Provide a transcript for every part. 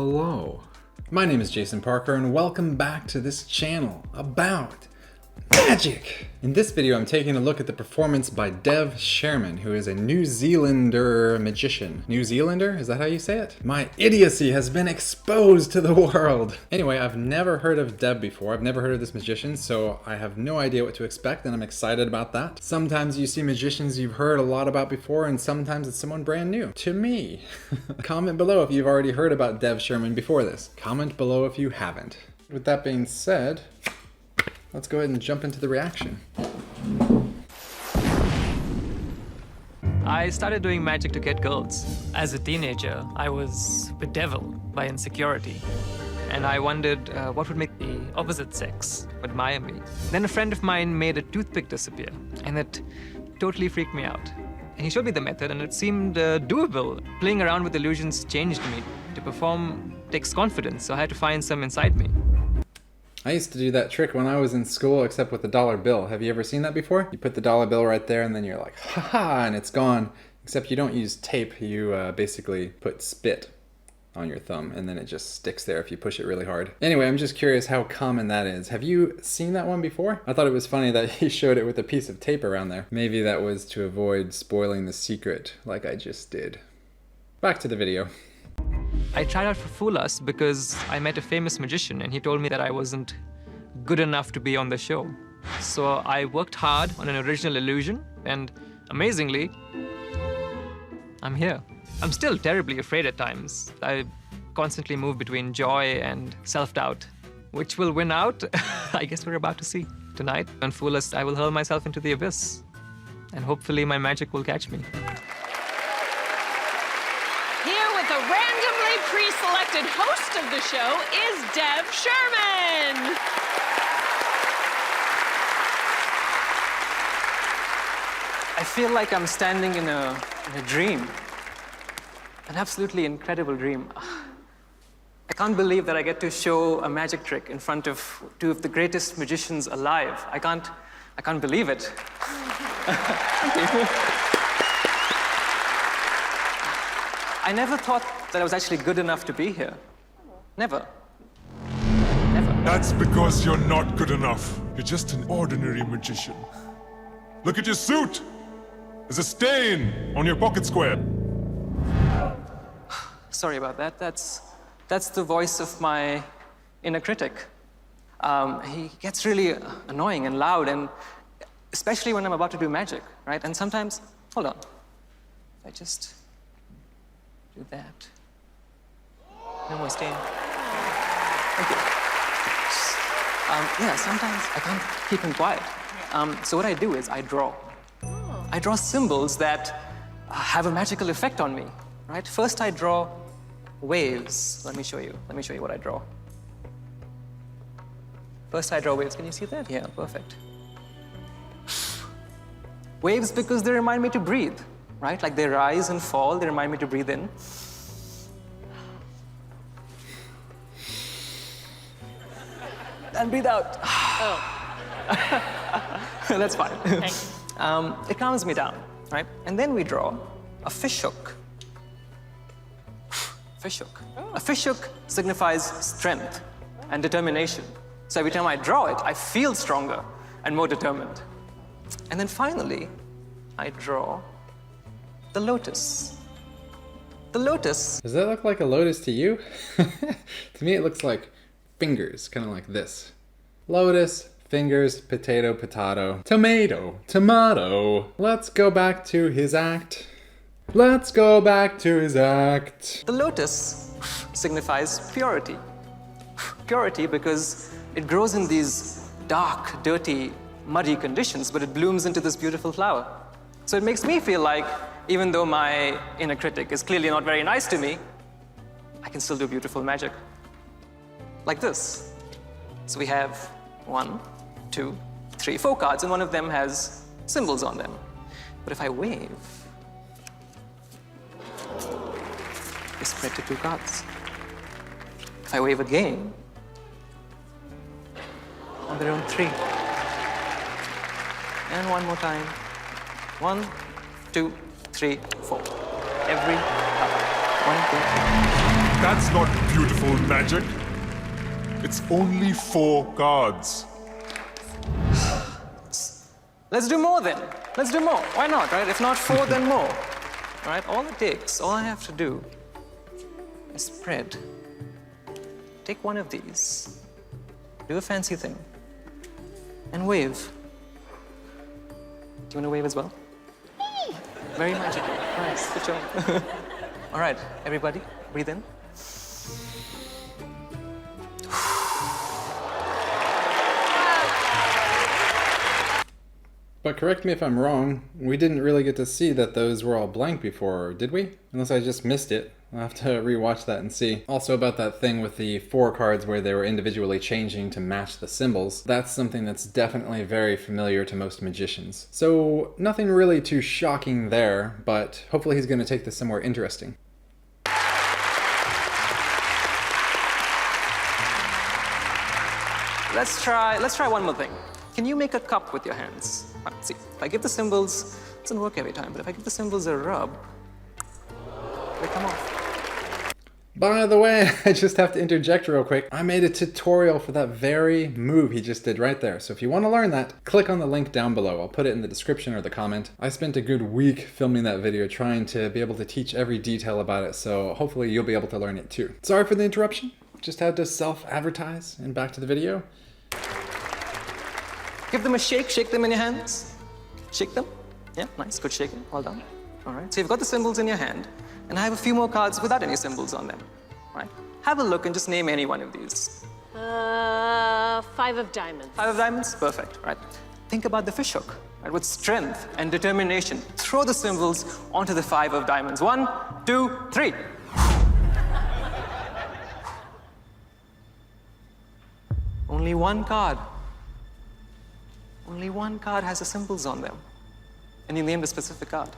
Hello, my name is Jason Parker and welcome back to this channel about magic. In this video, I'm taking a look at the performance by Dev Sherman, who is a New Zealander magician. New Zealander? Is that how you say it? My idiocy has been exposed to the world. Anyway, I've never heard of Dev before. I've never heard of this magician, so I have no idea what to expect, and I'm excited about that. Sometimes you see magicians you've heard a lot about before, and sometimes it's someone brand new. To me. Comment below if you've already heard about Dev Sherman before this. Comment below if you haven't. With that being said, let's go ahead and jump into the reaction. I started doing magic to get girls. As a teenager, I was bedeviled by insecurity. And I wondered what would make the opposite sex admire me. Then a friend of mine made a toothpick disappear, and it totally freaked me out. And he showed me the method, and it seemed doable. Playing around with illusions changed me. To perform takes confidence, so I had to find some inside me. I used to do that trick when I was in school, except with the dollar bill. Have you ever seen that before? You put the dollar bill right there and then you're like, haha, and it's gone. Except you don't use tape, you basically put spit on your thumb and then it just sticks there if you push it really hard. Anyway, I'm just curious how common that is. Have you seen that one before? I thought it was funny that he showed it with a piece of tape around there. Maybe that was to avoid spoiling the secret like I just did. Back to the video. I tried out for Fool Us because I met a famous magician and he told me that I wasn't good enough to be on the show. So I worked hard on an original illusion and amazingly, I'm here. I'm still terribly afraid at times. I constantly move between joy and self-doubt. Which will win out? I guess we're about to see. Tonight, on Fool Us, I will hurl myself into the abyss. And hopefully my magic will catch me. Pre-selected host of the show is Dev Sherman. I feel like I'm standing in a dream, an absolutely incredible dream. I can't believe that I get to show a magic trick in front of two of the greatest magicians alive. I can't believe it. Thank you. I never thought that I was actually good enough to be here. Never. Never. That's because you're not good enough. You're just an ordinary magician. Look at your suit! There's a stain on your pocket square. Sorry about that. That's the voice of my inner critic. He gets really annoying and loud, and especially when I'm about to do magic, right? And sometimes, hold on. I just do that. No more stain. Thank you. Yeah, sometimes I can't keep him quiet. So what I do is I draw. I draw symbols that have a magical effect on me, right? First I draw waves. Let me show you what I draw. First I draw waves. Can you see that? Yeah, perfect. Waves because they remind me to breathe, right? Like they rise and fall, they remind me to breathe in. And breathe out. Oh. That's fine. Thanks. It calms me down, right? And then we draw a fish hook. Fish hook. Oh. A fish hook signifies strength and determination. So every time I draw it, I feel stronger and more determined. And then finally, I draw the lotus. The lotus. Does that look like a lotus to you? To me it looks like fingers, kind of like this. Lotus, fingers, potato, potato, tomato, tomato. Let's go back to his act. Let's go back to his act. The lotus signifies purity. Purity because it grows in these dark, dirty, muddy conditions, but it blooms into this beautiful flower. So it makes me feel like, even though my inner critic is clearly not very nice to me, I can still do beautiful magic. Like this. So we have 1, 2, 3, 4 cards, and one of them has symbols on them. But if I wave, they spread to 2 cards. If I wave again, on their own 3. And one more time. 1, 2, 3, 4. Every card. 1, 2, 3. That's not beautiful magic. It's only 4 cards. Let's do more then. Let's do more. Why not, right? If not 4, then more. All right, all it takes, all I have to do is spread. Take one of these, do a fancy thing, and wave. Do you want to wave as well? Very magical. Nice, good job. All right, everybody, breathe in. But correct me if I'm wrong, we didn't really get to see that those were all blank before, did we? Unless I just missed it. I'll have to rewatch that and see. Also about that thing with the 4 cards where they were individually changing to match the symbols, that's something that's definitely very familiar to most magicians. So nothing really too shocking there, but hopefully he's going to take this somewhere interesting. Let's try one more thing. Can you make a cup with your hands? See, if I give the symbols, it doesn't work every time, but if I give the symbols a rub, they come off. By the way, I just have to interject real quick. I made a tutorial for that very move he just did right there. So if you want to learn that, click on the link down below. I'll put it in the description or the comment. I spent a good week filming that video trying to be able to teach every detail about it, so hopefully you'll be able to learn it too. Sorry for the interruption. Just had to self-advertise, and back to the video. Give them a shake them in your hands. Shake them. Yeah, nice, good shaking, well done. All right, so you've got the symbols in your hand, and I have a few more cards without any symbols on them. All right, have a look and just name any one of these. 5 of diamonds. 5 of diamonds, perfect, right? Think about the fishhook, right? With strength and determination, throw the symbols onto the 5 of diamonds. 1, 2, 3. Only one card. Only one card has the symbols on them. And you named a specific card.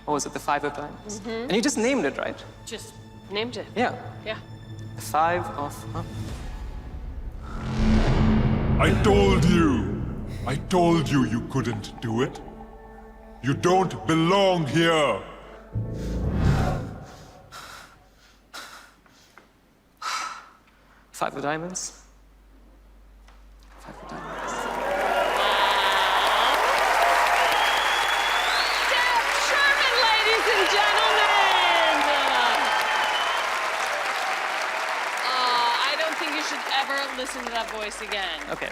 Or was it the 5 of diamonds? And you just named it, right? Just named it. Yeah. Yeah. The 5 of... I told you you couldn't do it. You don't belong here. Five of diamonds. 5 of diamonds. Dev Sherman, ladies and gentlemen! I don't think you should ever listen to that voice again. Okay.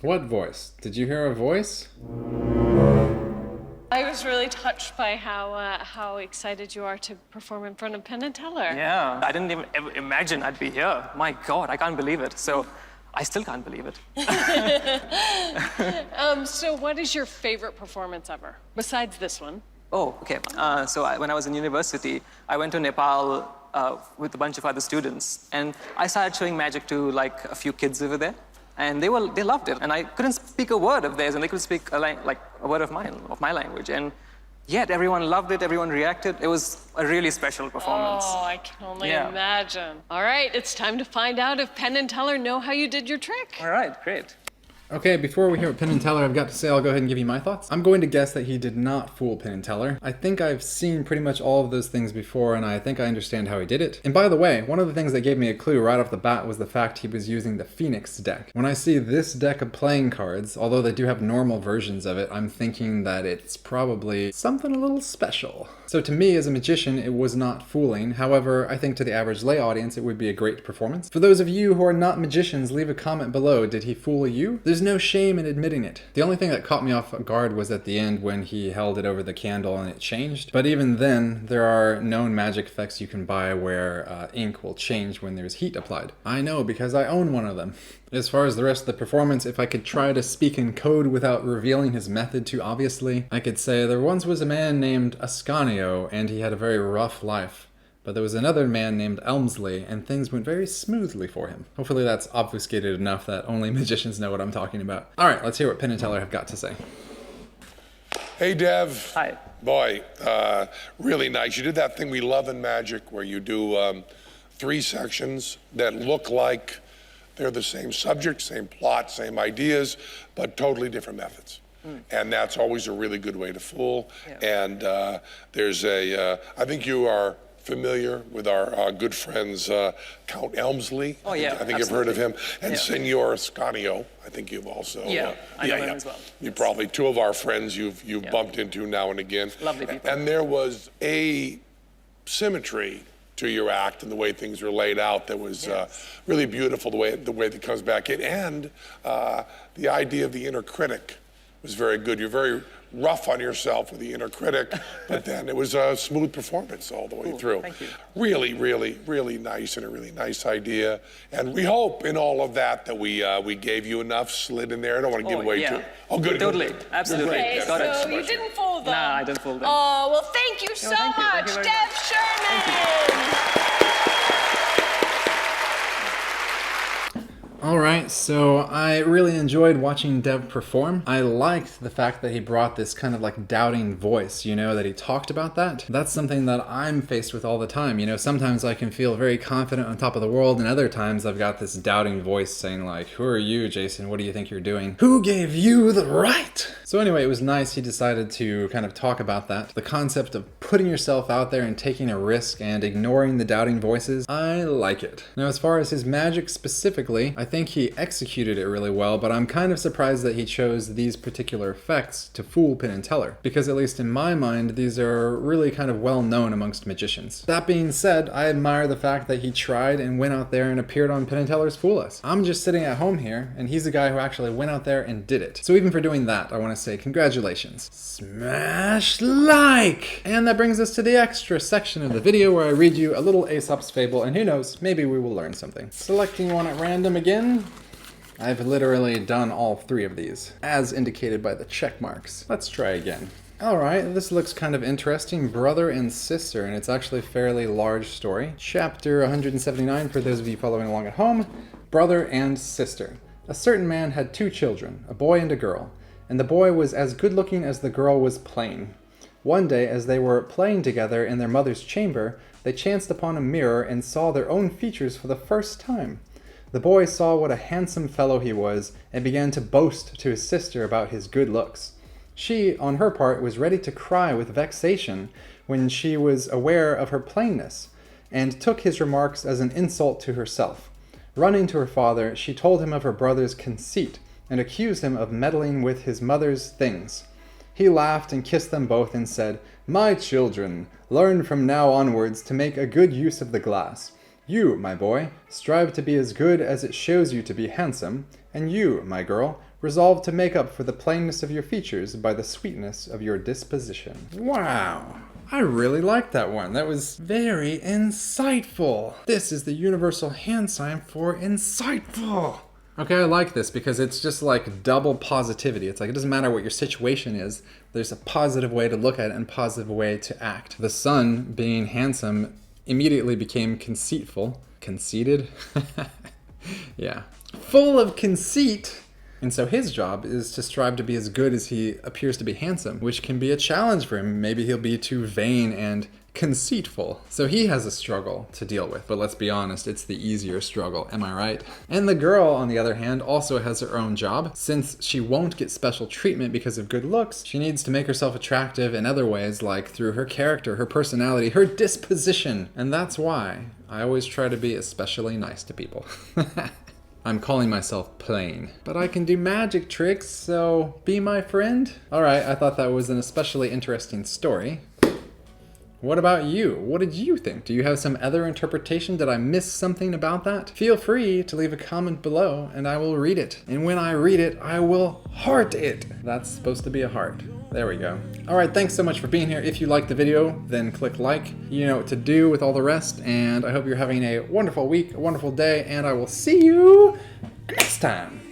What voice? Did you hear a voice? I was really touched by how excited you are to perform in front of Penn and Teller. Yeah, I didn't even ever imagine I'd be here. My God, I can't believe it. So, I still can't believe it. So what is your favorite performance ever, besides this one? Oh, okay. When I was in university, I went to Nepal with a bunch of other students, and I started showing magic to like a few kids over there, and they loved it. And I couldn't speak a word of theirs, and they could speak a word of my language, and yet everyone loved it. Everyone reacted. It was a really special performance. Oh, I can only imagine. All right, it's time to find out if Penn and Teller know how you did your trick. All right, great. Okay, before we hear what Penn and Teller have got to say, I'll go ahead and give you my thoughts. I'm going to guess that he did not fool Penn and Teller. I think I've seen pretty much all of those things before, and I think I understand how he did it. And by the way, one of the things that gave me a clue right off the bat was the fact he was using the Phoenix deck. When I see this deck of playing cards, although they do have normal versions of it, I'm thinking that it's probably something a little special. So to me, as a magician, it was not fooling. However, I think to the average lay audience, it would be a great performance. For those of you who are not magicians, leave a comment below. Did he fool you? There's no shame in admitting it. The only thing that caught me off guard was at the end when he held it over the candle and it changed. But even then, there are known magic effects you can buy where ink will change when there's heat applied. I know because I own one of them. As far as the rest of the performance, if I could try to speak in code without revealing his method too obviously, I could say there once was a man named Ascanio and he had a very rough life. But there was another man named Elmsley, and things went very smoothly for him. Hopefully that's obfuscated enough that only magicians know what I'm talking about. All right, let's hear what Penn and Teller have got to say. Hey, Dev. Hi. Boy, really nice. You did that thing we love in magic where you do 3 sections that look like they're the same subject, same plot, same ideas, but totally different methods. And that's always a really good way to fool. Yeah. And there's I think you are familiar with our good friends Count Elmsley. Oh, yeah, I think you've heard of him. And Yeah. Senor Scanio, I think you've also. Yeah, I know him as well. You probably, two of our friends you've Yeah. bumped into now and again. Lovely people. And there was a symmetry to your act and the way things were laid out that was really beautiful, the way that comes back in. And the idea of the inner critic was very good. You're very rough on yourself with the inner critic, but then it was a smooth performance all the way through. Thank you. Really, really, really nice, and a really nice idea. And we hope in all of that we gave you enough slid in there. I don't want to give away too. Oh, good. Totally. Good. Absolutely. Great. Okay, Yeah, Got it. so you didn't fool them. Nah, I didn't fool them. Oh, well, thank you so thank you. Thank much, you very Dev much. Sherman. Alright, so I really enjoyed watching Dev perform. I liked the fact that he brought this kind of like doubting voice, you know, that he talked about that. That's something that I'm faced with all the time. You know, sometimes I can feel very confident on top of the world, and other times I've got this doubting voice saying like, who are you, Jason? What do you think you're doing? Who gave you the right? So anyway, it was nice he decided to kind of talk about that. The concept of putting yourself out there and taking a risk and ignoring the doubting voices, I like it. Now, as far as his magic specifically, I think he executed it really well, but I'm kind of surprised that he chose these particular effects to fool Penn and Teller, because at least in my mind, these are really kind of well known amongst magicians. That being said, I admire the fact that he tried and went out there and appeared on Penn and Teller's Fool Us. I'm just sitting at home here, and he's the guy who actually went out there and did it. So even for doing that, I want to say congratulations. Smash like! And that brings us to the extra section of the video where I read you a little Aesop's fable, and who knows, maybe we will learn something. Selecting one at random again. I've literally done all three of these, as indicated by the check marks. Let's try again. Alright, this looks kind of interesting. Brother and sister, and it's actually a fairly large story. Chapter 179 for those of you following along at home. Brother and sister. A certain man had two children, a boy and a girl, and the boy was as good looking as the girl was plain. One day, as they were playing together in their mother's chamber, they chanced upon a mirror and saw their own features for the first time. The boy saw what a handsome fellow he was, and began to boast to his sister about his good looks. She, on her part, was ready to cry with vexation when she was aware of her plainness, and took his remarks as an insult to herself. Running to her father, she told him of her brother's conceit, and accused him of meddling with his mother's things. He laughed and kissed them both, and said, "My children, learn from now onwards to make a good use of the glass. You, my boy, strive to be as good as it shows you to be handsome, and you, my girl, resolve to make up for the plainness of your features by the sweetness of your disposition." Wow, I really liked that one. That was very insightful. This is the universal hand sign for insightful. Okay, I like this because it's just like double positivity. It's like it doesn't matter what your situation is, there's a positive way to look at it and a positive way to act. The son, being handsome, immediately became conceitful. Conceited? Yeah. Full of conceit. And so his job is to strive to be as good as he appears to be handsome, which can be a challenge for him. Maybe he'll be too vain and conceitful. So he has a struggle to deal with, but let's be honest, it's the easier struggle, am I right? And the girl, on the other hand, also has her own job. Since she won't get special treatment because of good looks, she needs to make herself attractive in other ways, like through her character, her personality, her disposition. And that's why I always try to be especially nice to people. I'm calling myself plain, but I can do magic tricks, so be my friend. All right, I thought that was an especially interesting story. What about you? What did you think? Do you have some other interpretation? Did I miss something about that? Feel free to leave a comment below and I will read it. And when I read it, I will heart it. That's supposed to be a heart. There we go. All right, thanks so much for being here. If you liked the video, then click like. You know what to do with all the rest. And I hope you're having a wonderful week, a wonderful day, and I will see you next time.